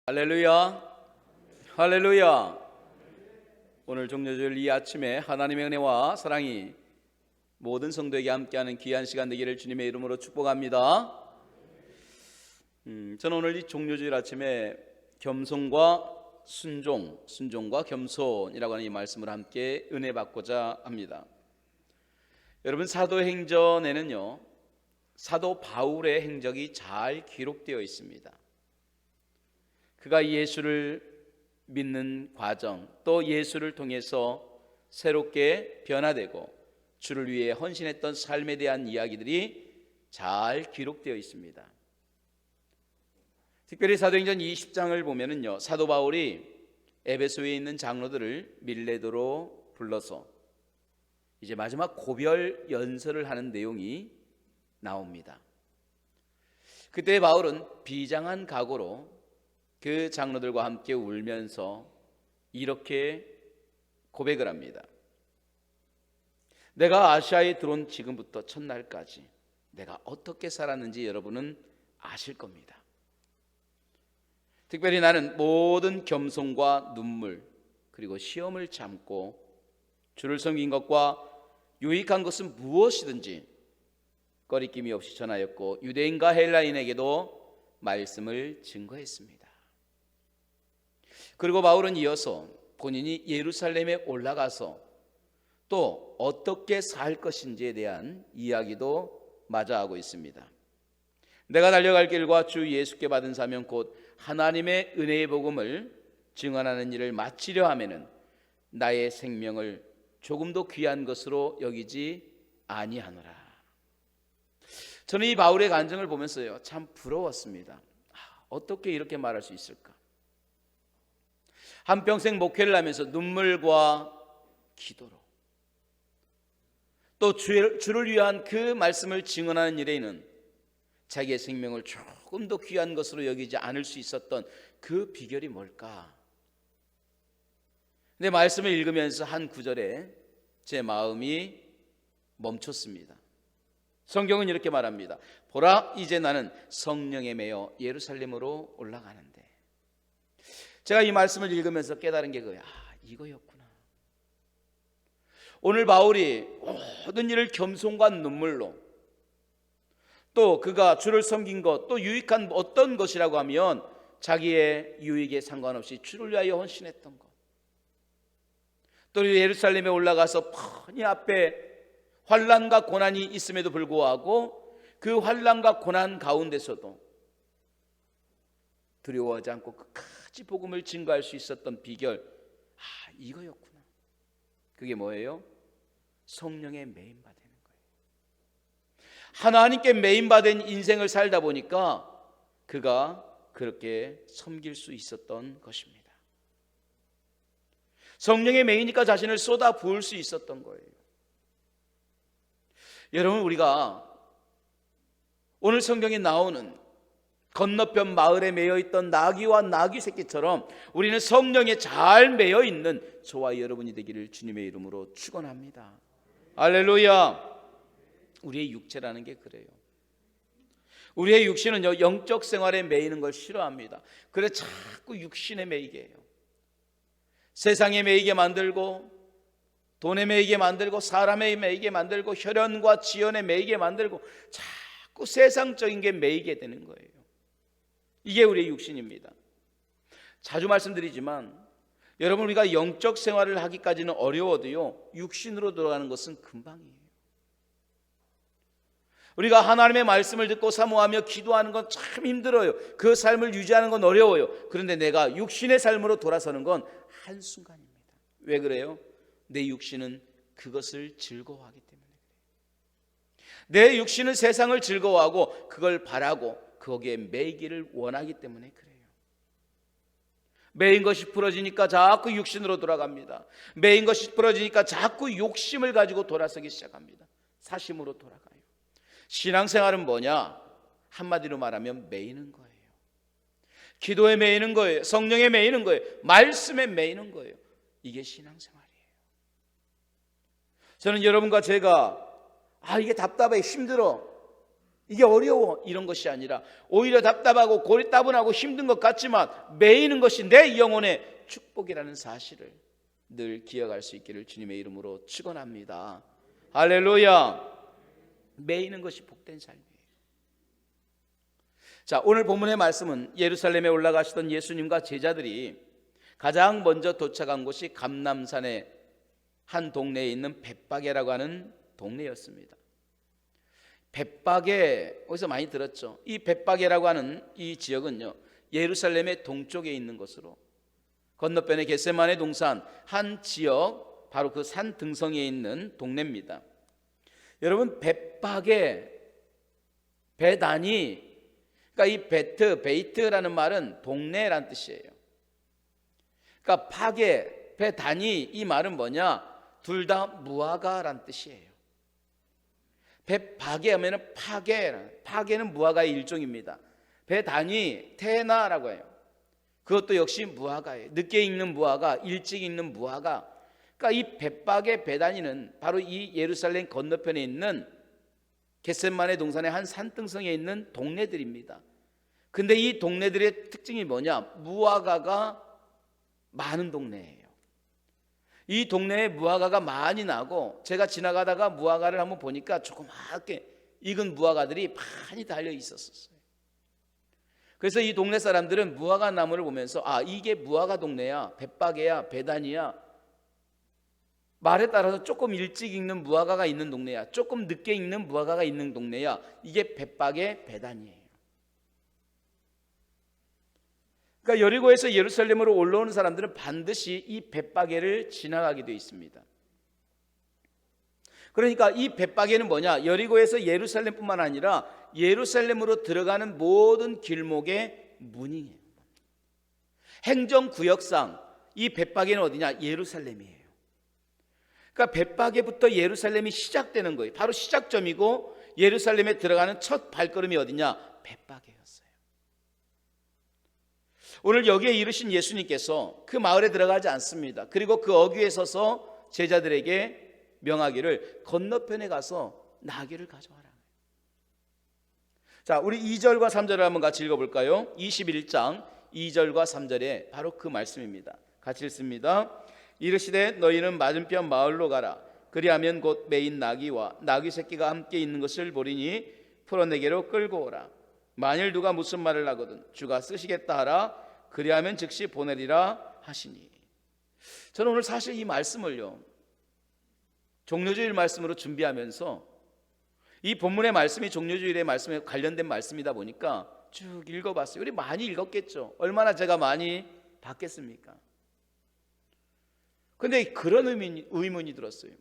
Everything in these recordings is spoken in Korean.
할렐루야, 할렐루야. 오늘 종료주일 이 아침에 하나님의 은혜와 사랑이 모든 성도에게 함께하는 귀한 시간 되기를 주님의 이름으로 축복합니다. 저는 오늘 이 종료주일 아침에 겸손과 순종과 겸손이라고 하는 이 말씀을 함께 은혜 받고자 합니다. 여러분, 사도행전에는요, 사도 바울의 행적이 잘 기록되어 있습니다. 그가 예수를 믿는 과정, 또 예수를 통해서 새롭게 변화되고 주를 위해 헌신했던 삶에 대한 이야기들이 잘 기록되어 있습니다. 특별히 사도행전 20장을 보면은요, 사도 바울이 에베소에 있는 장로들을 밀레도로 불러서 이제 마지막 고별 연설을 하는 내용이 나옵니다. 그때 바울은 비장한 각오로 그 장로들과 함께 울면서 이렇게 고백을 합니다. 내가 아시아에 들어온 지금부터 첫날까지 내가 어떻게 살았는지 여러분은 아실 겁니다. 특별히 나는 모든 겸손과 눈물 그리고 시험을 참고 주를 섬긴 것과 유익한 것은 무엇이든지 꺼리낌이 없이 전하였고 유대인과 헬라인에게도 말씀을 증거했습니다. 그리고 바울은 이어서 본인이 예루살렘에 올라가서 또 어떻게 살 것인지에 대한 이야기도 마저 하고 있습니다. 내가 달려갈 길과 주 예수께 받은 사명 곧 하나님의 은혜의 복음을 증언하는 일을 마치려 하면은 나의 생명을 조금도 귀한 것으로 여기지 아니하노라. 저는 이 바울의 간증을 보면서요, 참 부러웠습니다. 어떻게 이렇게 말할 수 있을까? 한평생 목회를 하면서 눈물과 기도로 또 주를 위한 그 말씀을 증언하는 일에는 자기의 생명을 조금 더 귀한 것으로 여기지 않을 수 있었던 그 비결이 뭘까? 근데 말씀을 읽으면서 한 구절에 제 마음이 멈췄습니다. 성경은 이렇게 말합니다. 보라, 이제 나는 성령에 매여 예루살렘으로 올라가는데. 제가 이 말씀을 읽으면서 깨달은 게 이거였구나. 오늘 바울이 모든 일을 겸손과 눈물로, 또 그가 주를 섬긴 것, 또 유익한 어떤 것이라고 하면 자기의 유익에 상관없이 주를 위하여 헌신했던 것, 또 예루살렘에 올라가서 뻔히 앞에 환난과 고난이 있음에도 불구하고 그 환난과 고난 가운데서도 두려워하지 않고 끝까지 복음을 증거할 수 있었던 비결, 이거였구나. 그게 뭐예요? 성령에 매인받는 거예요. 하나님께 매인받은 인생을 살다 보니까 그가 그렇게 섬길 수 있었던 것입니다. 성령에 매이니까 자신을 쏟아 부을 수 있었던 거예요. 여러분, 우리가 오늘 성경에 나오는 건너편 마을에 매여있던 나귀와 나귀 새끼처럼 우리는 성령에 잘 매여있는 저와 여러분이 되기를 주님의 이름으로 축원합니다. 할렐루야. 우리의 육체라는 게 그래요. 우리의 육신은요, 영적 생활에 매이는 걸 싫어합니다. 그래서 자꾸 육신에 매이게 해요. 세상에 매이게 만들고, 돈에 매이게 만들고, 사람에 매이게 만들고, 혈연과 지연에 매이게 만들고, 자꾸 세상적인 게 매이게 되는 거예요. 이게 우리의 육신입니다. 자주 말씀드리지만 여러분, 우리가 영적 생활을 하기까지는 어려워도요, 육신으로 돌아가는 것은 금방이에요. 우리가 하나님의 말씀을 듣고 사모하며 기도하는 건 참 힘들어요. 그 삶을 유지하는 건 어려워요. 그런데 내가 육신의 삶으로 돌아서는 건 한순간입니다. 왜 그래요? 내 육신은 그것을 즐거워하기 때문에 그래요. 내 육신은 세상을 즐거워하고 그걸 바라고 거기에 매이기를 원하기 때문에 그래요. 매인 것이 부러지니까 자꾸 육신으로 돌아갑니다. 매인 것이 부러지니까 자꾸 욕심을 가지고 돌아서기 시작합니다. 사심으로 돌아가요. 신앙생활은 뭐냐? 한마디로 말하면 매이는 거예요. 기도에 매이는 거예요. 성령에 매이는 거예요. 말씀에 매이는 거예요. 이게 신앙생활이에요. 저는 여러분과 제가 이게 답답해, 힘들어, 이게 어려워 이런 것이 아니라 오히려 답답하고 고리따분하고 힘든 것 같지만 매이는 것이 내 영혼의 축복이라는 사실을 늘 기억할 수 있기를 주님의 이름으로 축원합니다. 할렐루야. 매이는 것이 복된 삶이에요. 자, 오늘 본문의 말씀은 예루살렘에 올라가시던 예수님과 제자들이 가장 먼저 도착한 곳이 감람산의 한 동네에 있는 벳바게라고 하는 동네였습니다. 벳바게 어디서 많이 들었죠? 이 벳바게라고 하는 이 지역은요, 예루살렘의 동쪽에 있는 것으로 건너편의 겟세마네 동산 한 지역, 바로 그 산 등성이에 있는 동네입니다. 여러분, 벳바게, 베다니, 그러니까 이 베이트라는 말은 동네란 뜻이에요. 그러니까 파게, 베다니, 이 말은 뭐냐? 둘 다 무화과란 뜻이에요. 벳바게 하면은 파게는 무화과의 일종입니다. 베다니, 테나라고 해요. 그것도 역시 무화과예요. 늦게 익는 무화과, 일찍 익는 무화과. 그러니까 이 벳바게, 베다니는 바로 이 예루살렘 건너편에 있는 겟세마네 동산의 한 산등성에 있는 동네들입니다. 근데 이 동네들의 특징이 뭐냐? 무화과가 많은 동네예요. 이 동네에 무화과가 많이 나고, 제가 지나가다가 무화과를 한번 보니까 조그맣게 익은 무화과들이 많이 달려 있었어요. 그래서 이 동네 사람들은 무화과 나무를 보면서 아, 이게 무화과 동네야, 벳바게야, 베다니야, 말에 따라서 조금 일찍 익는 무화과가 있는 동네야, 조금 늦게 익는 무화과가 있는 동네야, 이게 벳바게, 베다니예요. 그러니까 여리고에서 예루살렘으로 올라오는 사람들은 반드시 이 벳바게를 지나가게 되어 있습니다. 그러니까 이 벳바게는 뭐냐? 여리고에서 예루살렘뿐만 아니라 예루살렘으로 들어가는 모든 길목의 문이에요. 행정구역상 이 벳바게는 어디냐? 예루살렘이에요. 그러니까 벳바게부터 예루살렘이 시작되는 거예요. 바로 시작점이고, 예루살렘에 들어가는 첫 발걸음이 어디냐? 벳바게였어요. 오늘 여기에 이르신 예수님께서 그 마을에 들어가지 않습니다. 그리고 그 어귀에 서서 제자들에게 명하기를 건너편에 가서 나귀를 가져와라. 자, 우리 2절과 3절을 한번 같이 읽어볼까요? 21장 2절과 3절에 바로 그 말씀입니다. 같이 읽습니다. 이르시되 너희는 맞은편 마을로 가라. 그리하면 곧 매인 나귀와 나귀 새끼가 함께 있는 것을 보리니 풀어내게로 끌고 오라. 만일 누가 무슨 말을 하거든 주가 쓰시겠다 하라. 그리하면 즉시 보내리라 하시니. 저는 오늘 사실 이 말씀을요, 종료주일 말씀으로 준비하면서 이 본문의 말씀이 종료주일의 말씀에 관련된 말씀이다 보니까 쭉 읽어봤어요. 우리 많이 읽었겠죠. 얼마나 제가 많이 봤겠습니까? 근데 그런 의문이 들었어요.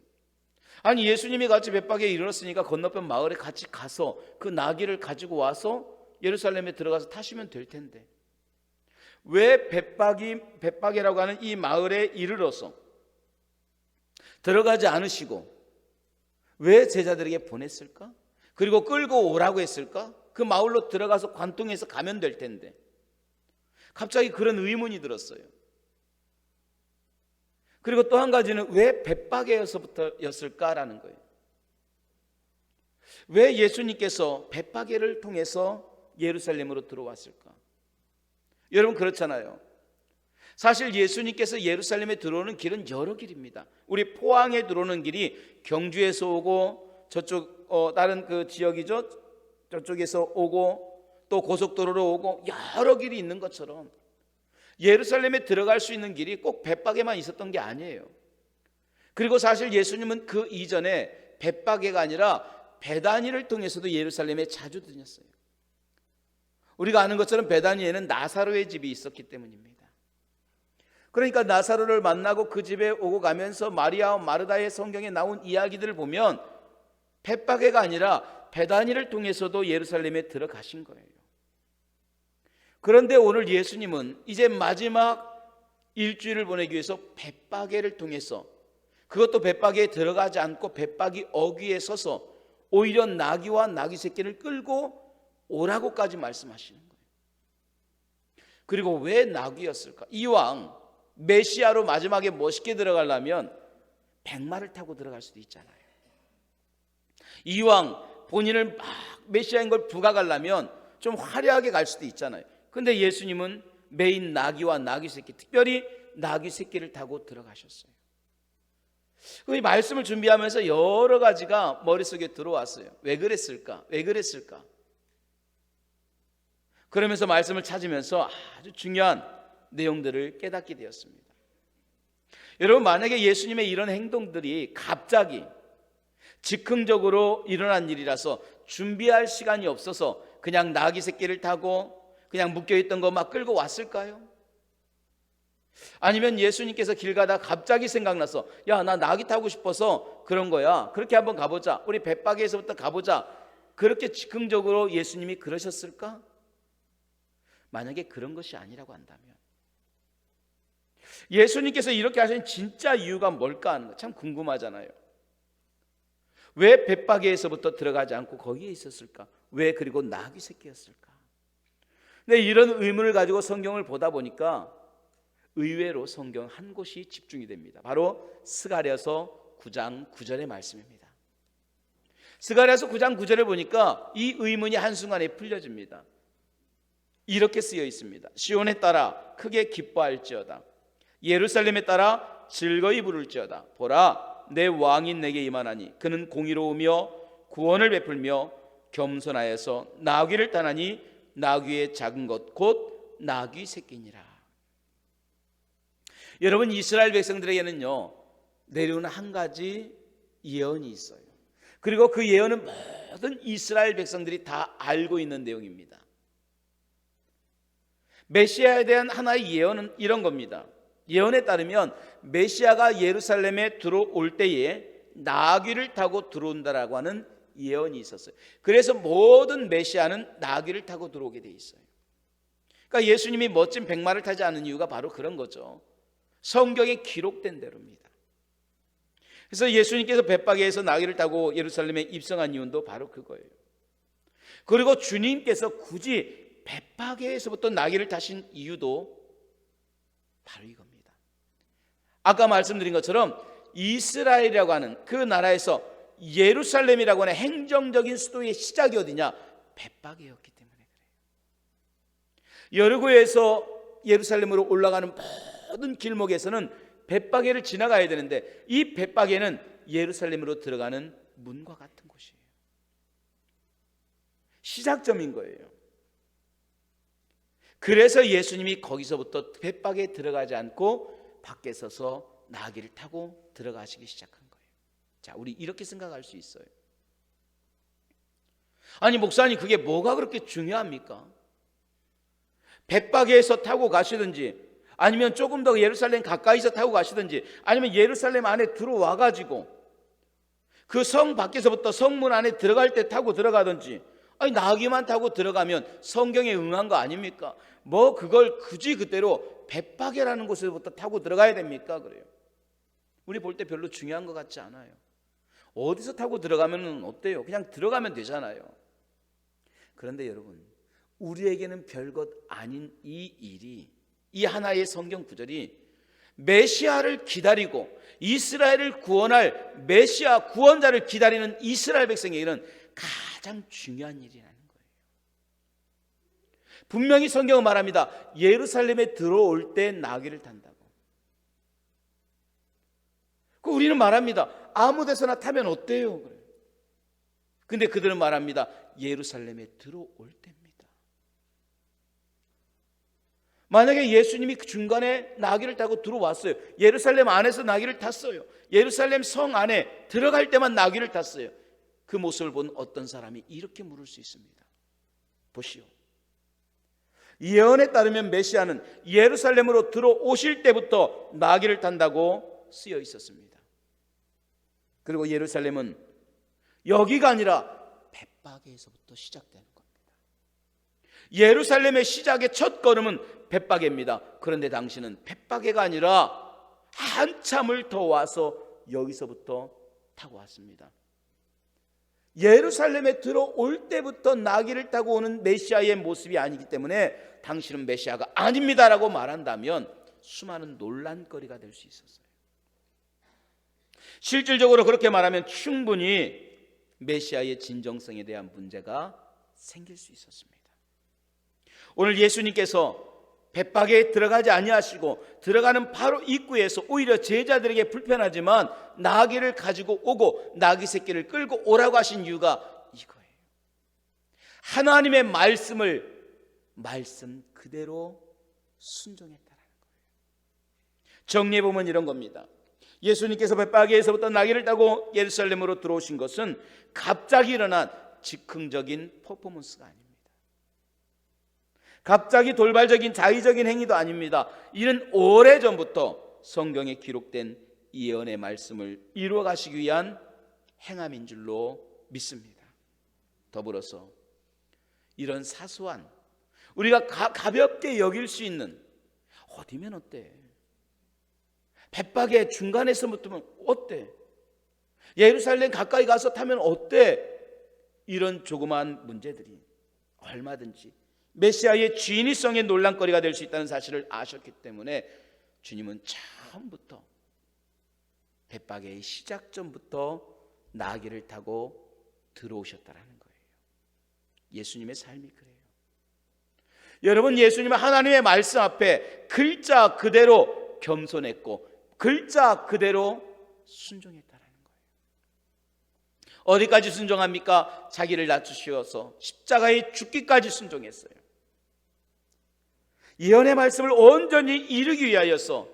아니, 예수님이 같이 벳바게에 이르렀으니까 건너편 마을에 같이 가서 그 나귀를 가지고 와서 예루살렘에 들어가서 타시면 될 텐데 왜 벳바게라고 하는 이 마을에 이르러서 들어가지 않으시고 왜 제자들에게 보냈을까? 그리고 끌고 오라고 했을까? 그 마을로 들어가서 관통해서 가면 될 텐데 갑자기 그런 의문이 들었어요. 그리고 또 한 가지는 왜 벳바게에서부터였을까라는 거예요. 왜 예수님께서 벳바게를 통해서 예루살렘으로 들어왔을까? 여러분, 그렇잖아요. 사실 예수님께서 예루살렘에 들어오는 길은 여러 길입니다. 우리 포항에 들어오는 길이 경주에서 오고 저쪽 다른 그 지역이죠, 저쪽에서 오고 또 고속도로로 오고 여러 길이 있는 것처럼 예루살렘에 들어갈 수 있는 길이 꼭 벳바게만 있었던 게 아니에요. 그리고 사실 예수님은 그 이전에 벳바게가 아니라 베다니를 통해서도 예루살렘에 자주 다녔어요. 우리가 아는 것처럼 베다니에는 나사로의 집이 있었기 때문입니다. 그러니까 나사로를 만나고 그 집에 오고 가면서 마리아와 마르다의 성경에 나온 이야기들을 보면 벳바게가 아니라 베다니를 통해서도 예루살렘에 들어가신 거예요. 그런데 오늘 예수님은 이제 마지막 일주일을 보내기 위해서 벳바게를 통해서, 그것도 벳바게에 들어가지 않고 벳바게 어귀에 서서 오히려 나귀와 나귀 새끼를 끌고 오라고까지 말씀하시는 거예요. 그리고 왜 나귀였을까? 이왕 메시아로 마지막에 멋있게 들어가려면 백마를 타고 들어갈 수도 있잖아요. 이왕 본인을 막 메시아인 걸 부각하려면 좀 화려하게 갈 수도 있잖아요. 근데 예수님은 메인 나귀와 나귀 새끼, 특별히 나귀 새끼를 타고 들어가셨어요. 이 말씀을 준비하면서 여러 가지가 머릿속에 들어왔어요. 왜 그랬을까? 왜 그랬을까? 그러면서 말씀을 찾으면서 아주 중요한 내용들을 깨닫게 되었습니다. 여러분, 만약에 예수님의 이런 행동들이 갑자기 즉흥적으로 일어난 일이라서 준비할 시간이 없어서 그냥 나귀 새끼를 타고 그냥 묶여있던 거 막 끌고 왔을까요? 아니면 예수님께서 길 가다 갑자기 생각나서 야, 나 나귀 타고 싶어서 그런 거야, 그렇게 한번 가보자, 우리 벳바게에서부터 가보자, 그렇게 즉흥적으로 예수님이 그러셨을까? 만약에 그런 것이 아니라고 한다면 예수님께서 이렇게 하신 진짜 이유가 뭘까 하는 거 참 궁금하잖아요. 왜 벳바게에서부터 들어가지 않고 거기에 있었을까? 왜 그리고 나귀 새끼였을까? 근데 이런 의문을 가지고 성경을 보다 보니까 의외로 성경 한 곳이 집중이 됩니다. 바로 스가랴서 9장 9절의 말씀입니다. 스가랴서 9장 9절을 보니까 이 의문이 한순간에 풀려집니다. 이렇게 쓰여 있습니다. 시온에 따라 크게 기뻐할지어다. 예루살렘에 따라 즐거이 부를지어다. 보라, 내 왕이 내게 임하나니 그는 공의로우며 구원을 베풀며 겸손하여서 나귀를 타나니 나귀의 작은 것 곧 나귀 새끼니라. 여러분, 이스라엘 백성들에게는요 내려오는 한 가지 예언이 있어요. 그리고 그 예언은 모든 이스라엘 백성들이 다 알고 있는 내용입니다. 메시아에 대한 하나의 예언은 이런 겁니다. 예언에 따르면 메시아가 예루살렘에 들어올 때에 나귀를 타고 들어온다라고 하는 예언이 있었어요. 그래서 모든 메시아는 나귀를 타고 들어오게 돼 있어요. 그러니까 예수님이 멋진 백마를 타지 않은 이유가 바로 그런 거죠. 성경에 기록된 대로입니다. 그래서 예수님께서 벳바게에서 나귀를 타고 예루살렘에 입성한 이유도 바로 그거예요. 그리고 주님께서 굳이 벳바게에서부터 나귀를 타신 이유도 바로 이겁니다. 아까 말씀드린 것처럼 이스라엘이라고 하는 그 나라에서 예루살렘이라고 하는 행정적인 수도의 시작이 어디냐? 벳바게였기 때문에 그래요. 여리고에서 예루살렘으로 올라가는 모든 길목에서는 벳바게를 지나가야 되는데 이 벳바게는 예루살렘으로 들어가는 문과 같은 곳이에요. 시작점인 거예요. 그래서 예수님이 거기서부터 벳바게에 들어가지 않고 밖에 서서 나귀를 타고 들어가시기 시작한 거예요. 자, 우리 이렇게 생각할 수 있어요. 아니 목사님, 그게 뭐가 그렇게 중요합니까? 벳바게에서 타고 가시든지 아니면 조금 더 예루살렘 가까이서 타고 가시든지 아니면 예루살렘 안에 들어와 가지고 그 성 밖에서부터 성문 안에 들어갈 때 타고 들어가든지, 아니 나귀만 타고 들어가면 성경에 응한 거 아닙니까? 뭐 그걸 굳이 그대로 벳바게라는 곳에서부터 타고 들어가야 됩니까? 그래요. 우리 볼 때 별로 중요한 것 같지 않아요. 어디서 타고 들어가면 어때요? 그냥 들어가면 되잖아요. 그런데 여러분, 우리에게는 별것 아닌 이 일이, 이 하나의 성경 구절이 메시아를 기다리고 이스라엘을 구원할 메시아 구원자를 기다리는 이스라엘 백성에게는 가장 중요한 일이라는 거예요. 분명히 성경은 말합니다. 예루살렘에 들어올 때 나귀를 탄다고. 우리는 말합니다. 아무 데서나 타면 어때요? 그래요. 근데 그들은 말합니다. 예루살렘에 들어올 때입니다. 만약에 예수님이 그 중간에 나귀를 타고 들어왔어요. 예루살렘 안에서 나귀를 탔어요. 예루살렘 성 안에 들어갈 때만 나귀를 탔어요. 그 모습을 본 어떤 사람이 이렇게 물을 수 있습니다. 보시오. 예언에 따르면 메시아는 예루살렘으로 들어오실 때부터 나귀를 탄다고 쓰여 있었습니다. 그리고 예루살렘은 여기가 아니라 벳바게에서부터 시작되는 겁니다. 예루살렘의 시작의 첫 걸음은 벳바게입니다. 그런데 당신은 벳바게가 아니라 한참을 더 와서 여기서부터 타고 왔습니다. 예루살렘에 들어올 때부터 나귀를 타고 오는 메시아의 모습이 아니기 때문에 당신은 메시아가 아닙니다라고 말한다면 수많은 논란거리가 될 수 있었어요. 실질적으로 그렇게 말하면 충분히 메시아의 진정성에 대한 문제가 생길 수 있었습니다. 오늘 예수님께서 벳박에 들어가지 아니하시고 들어가는 바로 입구에서 오히려 제자들에게 불편하지만 나귀를 가지고 오고 나귀 새끼를 끌고 오라고 하신 이유가 이거예요. 하나님의 말씀을 말씀 그대로 순종했다라는 거예요. 정리해 보면 이런 겁니다. 예수님께서 벳박에서부터 나귀를 타고 예루살렘으로 들어오신 것은 갑자기 일어난 즉흥적인 퍼포먼스가 아닙니다. 갑자기 돌발적인 자의적인 행위도 아닙니다. 이는 오래전부터 성경에 기록된 예언의 말씀을 이루어 가시기 위한 행함인 줄로 믿습니다. 더불어서 이런 사소한 우리가 가볍게 여길 수 있는 어디면 어때? 벳박의 중간에서 붙으면 어때? 예루살렘 가까이 가서 타면 어때? 이런 조그마한 문제들이 얼마든지 메시아의 진위성의 논란거리가 될 수 있다는 사실을 아셨기 때문에 주님은 처음부터 벳박의 시작 전부터 나귀를 타고 들어오셨다라는 거예요. 예수님의 삶이 그래요. 여러분, 예수님은 하나님의 말씀 앞에 글자 그대로 겸손했고 글자 그대로 순종했다라는 거예요. 어디까지 순종합니까? 자기를 낮추셔서 십자가에 죽기까지 순종했어요. 예언의 말씀을 온전히 이루기 위하여서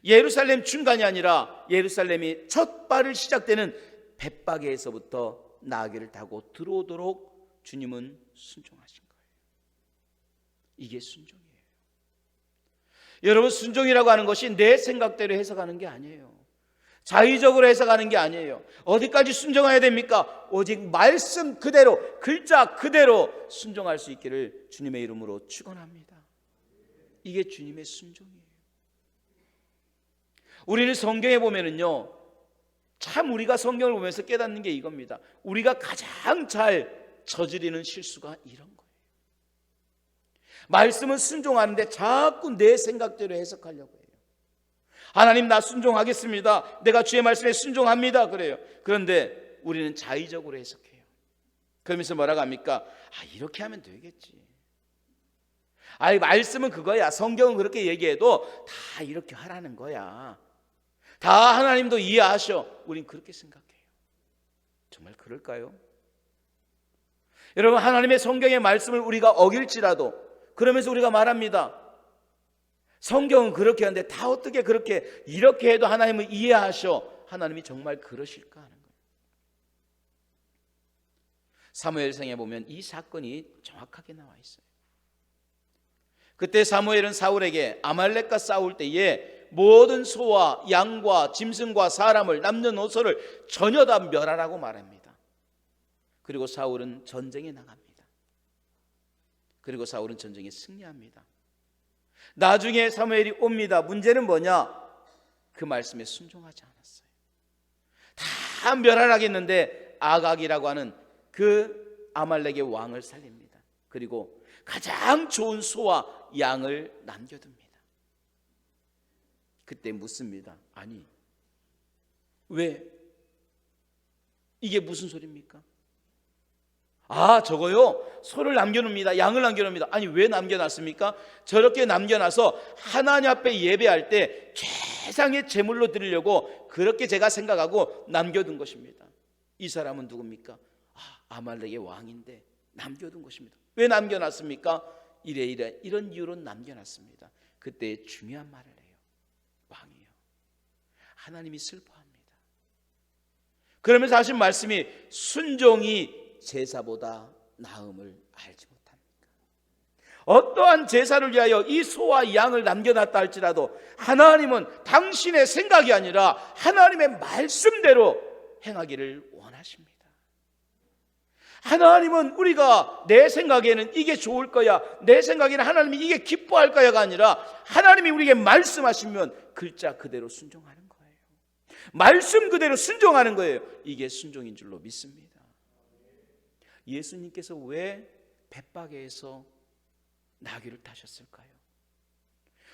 예루살렘 중간이 아니라 예루살렘이 첫 발을 시작되는 벳박에서부터 나귀를 타고 들어오도록 주님은 순종하신 거예요. 이게 순종이에요. 여러분, 순종이라고 하는 것이 내 생각대로 해석하는 게 아니에요. 자의적으로 해석하는 게 아니에요. 어디까지 순종해야 됩니까? 오직 말씀 그대로, 글자 그대로 순종할 수 있기를 주님의 이름으로 축원합니다. 이게 주님의 순종이에요. 우리는 성경에 보면은요, 참 우리가 성경을 보면서 깨닫는 게 이겁니다. 우리가 가장 잘 저지르는 실수가 이런 거예요. 말씀은 순종하는데 자꾸 내 생각대로 해석하려고 해요. 하나님, 나 순종하겠습니다. 내가 주의 말씀에 순종합니다. 그래요. 그런데 우리는 자의적으로 해석해요. 그러면서 뭐라고 합니까? 이렇게 하면 되겠지. 말씀은 그거야. 성경은 그렇게 얘기해도 다 이렇게 하라는 거야. 다 하나님도 이해하셔. 우린 그렇게 생각해요. 정말 그럴까요? 여러분, 하나님의 성경의 말씀을 우리가 어길지라도 그러면서 우리가 말합니다. 성경은 그렇게 하는데 다 어떻게 그렇게 이렇게 해도 하나님은 이해하셔. 하나님이 정말 그러실까 하는 거예요. 사무엘상에 보면 이 사건이 정확하게 나와 있어요. 그때 사무엘은 사울에게 아말렉과 싸울 때에 모든 소와 양과 짐승과 사람을 남녀노소를 전혀 다 멸하라고 말합니다. 그리고 사울은 전쟁에 나갑니다. 그리고 사울은 전쟁에 승리합니다. 나중에 사무엘이 옵니다. 문제는 뭐냐? 그 말씀에 순종하지 않았어요. 다 멸하라겠는데 아각이라고 하는 그 아말렉의 왕을 살립니다. 그리고 가장 좋은 소와 양을 남겨둡니다. 그때 묻습니다. 아니, 왜? 이게 무슨 소리입니까? 저거요, 소를 남겨놓습니다. 양을 남겨놓습니다. 아니, 왜 남겨놨습니까? 저렇게 남겨놔서 하나님 앞에 예배할 때 최상의 제물로 드리려고 그렇게 제가 생각하고 남겨둔 것입니다. 이 사람은 누굽니까? 아말렉의 왕인데 남겨둔 것입니다. 왜 남겨놨습니까? 이래 이런 이유로 남겨놨습니다. 그때 중요한 말을 해요. 왕이요, 하나님이 슬퍼합니다. 그러면서 하신 말씀이 순종이 제사보다 나음을 알지 못합니까? 어떠한 제사를 위하여 이 소와 양을 남겨놨다 할지라도 하나님은 당신의 생각이 아니라 하나님의 말씀대로 행하기를 원하십니다. 하나님은 우리가 내 생각에는 이게 좋을 거야, 내 생각에는 하나님이 이게 기뻐할 거야가 아니라 하나님이 우리에게 말씀하시면 글자 그대로 순종하는 거예요. 말씀 그대로 순종하는 거예요. 이게 순종인 줄로 믿습니다. 예수님께서 왜 벳박에서 나귀를 타셨을까요?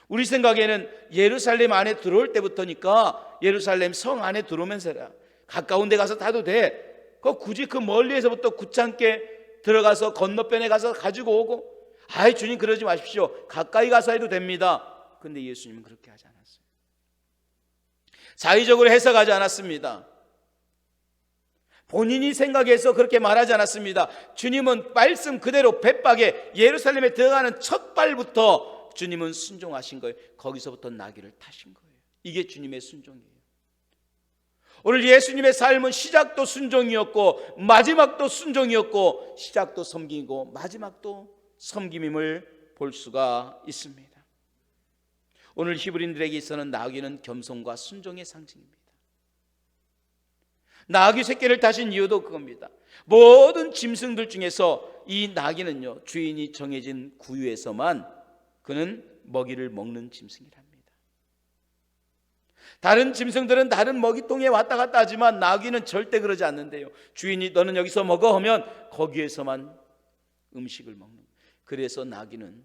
우리 생각에는 예루살렘 안에 들어올 때부터니까 예루살렘 성 안에 들어오면서라, 가까운 데 가서 타도 돼, 굳이 그 멀리에서부터 구찮게 들어가서 건너편에 가서 가지고 오고, 아이 주님 그러지 마십시오, 가까이 가서 해도 됩니다. 근데 예수님은 그렇게 하지 않았어요. 자의적으로 해석하지 않았습니다. 본인이 생각해서 그렇게 말하지 않았습니다. 주님은 말씀 그대로 배박에 예루살렘에 들어가는 첫 발부터 주님은 순종하신 거예요. 거기서부터 나귀를 타신 거예요. 이게 주님의 순종이에요. 오늘 예수님의 삶은 시작도 순종이었고 마지막도 순종이었고, 시작도 섬김이고 마지막도 섬김임을 볼 수가 있습니다. 오늘 히브리인들에게 있어서는 나귀는 겸손과 순종의 상징입니다. 나귀 새끼를 타신 이유도 그겁니다. 모든 짐승들 중에서 이 나귀는요, 주인이 정해진 구유에서만 그는 먹이를 먹는 짐승이랍니다. 다른 짐승들은 다른 먹이통에 왔다 갔다 하지만 나귀는 절대 그러지 않는데요, 주인이 너는 여기서 먹어 하면 거기에서만 음식을 먹는 거예요. 그래서 나귀는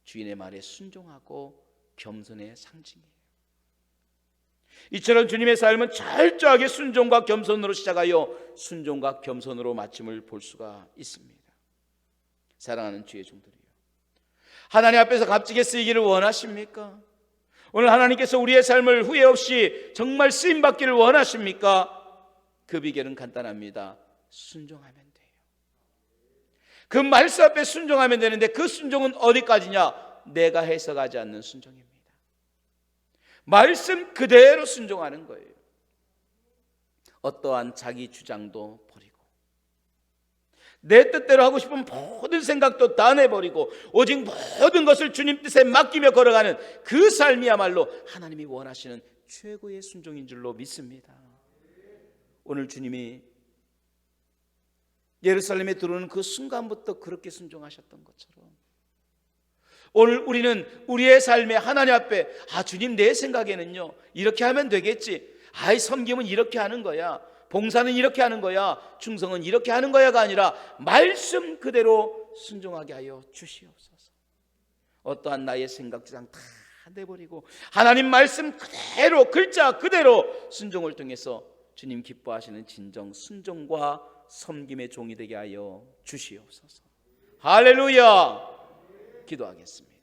주인의 말에 순종하고 겸손의 상징이에요. 이처럼 주님의 삶은 철저하게 순종과 겸손으로 시작하여 순종과 겸손으로 마침을 볼 수가 있습니다. 사랑하는 주의 종들이요, 하나님 앞에서 값지게 쓰이기를 원하십니까? 오늘 하나님께서 우리의 삶을 후회 없이 정말 쓰임받기를 원하십니까? 그 비결은 간단합니다. 순종하면 돼요. 그 말씀 앞에 순종하면 되는데, 그 순종은 어디까지냐? 내가 해석하지 않는 순종입니다. 말씀 그대로 순종하는 거예요. 어떠한 자기 주장도 버리고 내 뜻대로 하고 싶은 모든 생각도 다 내버리고 오직 모든 것을 주님 뜻에 맡기며 걸어가는 그 삶이야말로 하나님이 원하시는 최고의 순종인 줄로 믿습니다. 오늘 주님이 예루살렘에 들어오는 그 순간부터 그렇게 순종하셨던 것처럼, 오늘 우리는 우리의 삶에 하나님 앞에 주님 내 생각에는요 이렇게 하면 되겠지, 섬김은 이렇게 하는 거야, 봉사는 이렇게 하는 거야, 충성은 이렇게 하는 거야가 아니라 말씀 그대로 순종하게 하여 주시옵소서. 어떠한 나의 생각 주장 다 내버리고 하나님 말씀 그대로 글자 그대로 순종을 통해서 주님 기뻐하시는 진정 순종과 섬김의 종이 되게 하여 주시옵소서. 할렐루야. 기도하겠습니다.